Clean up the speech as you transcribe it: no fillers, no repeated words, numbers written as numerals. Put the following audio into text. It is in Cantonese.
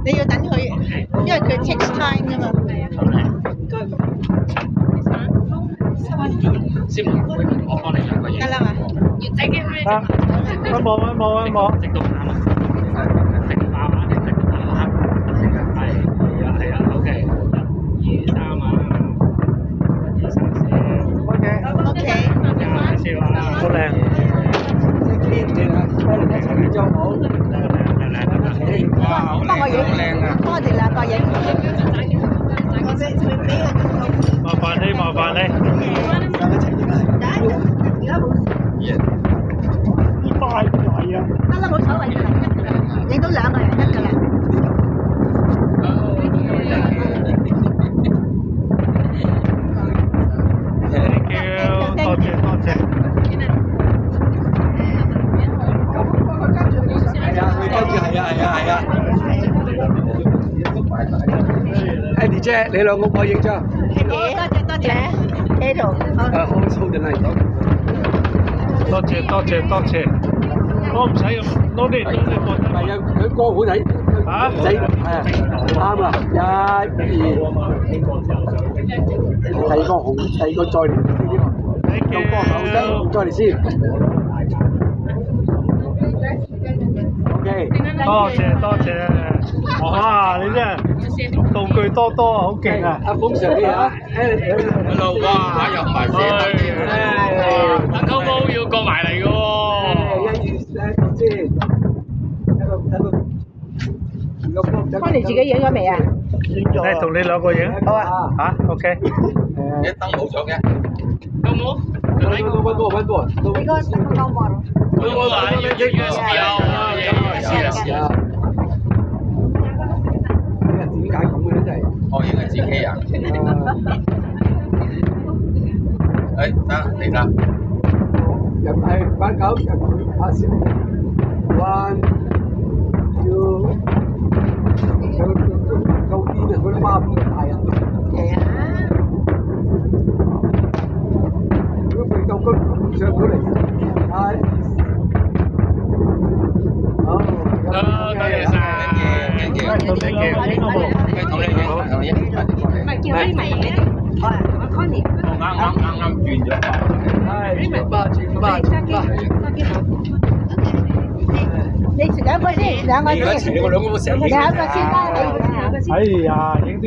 你要等佢，因為佢 takes time 㗎嘛。先我幫你兩個嘢。得啦嘛。冇。直到啱啊！直到啱啊！直到啱啊！係啊 ，OK。1、2、3啊！1、2、3、4。OK。笑啊！好靚。幫我影，幫我哋兩個影。麻煩你。快啊！得啦，冇所謂㗎啦，影到兩個人得㗎啦。Thank you，多謝。係啊。Eddie 姐，你兩個幫我影張。多謝，喺度。hold the line。多謝。我唔使咁，多啲。係啊，佢歌好睇。嚇？仔係啱啊！1、2。第二個再嚟先喎。有歌後生再嚟先。OK。多謝。哇！你真係道具多，好勁啊！阿峰 Sir 你啊，Hello， 哇！又唔係寫等溝毛要過埋嚟嘅喎。幫你自己影咗未啊？你同你兩個影。好啊。嚇？OK。你燈冇咗嘅。有冇？揾個。你個夠冇？我話要 USB 啊！點解咁嘅咧？真係。我應該自己啊。誒，得嚟啦。入係8、9入拍攝。1、2，夠癲啊！嗰啲孖邊大啊！係啊。如果佢夠高上到嚟，好。多謝晒。同你嘅。唔係叫你咪影。我 Connie。我啱轉咗。你兩個先。我兩個都成。兩個先啦，你兩個先。哎呀，影啲。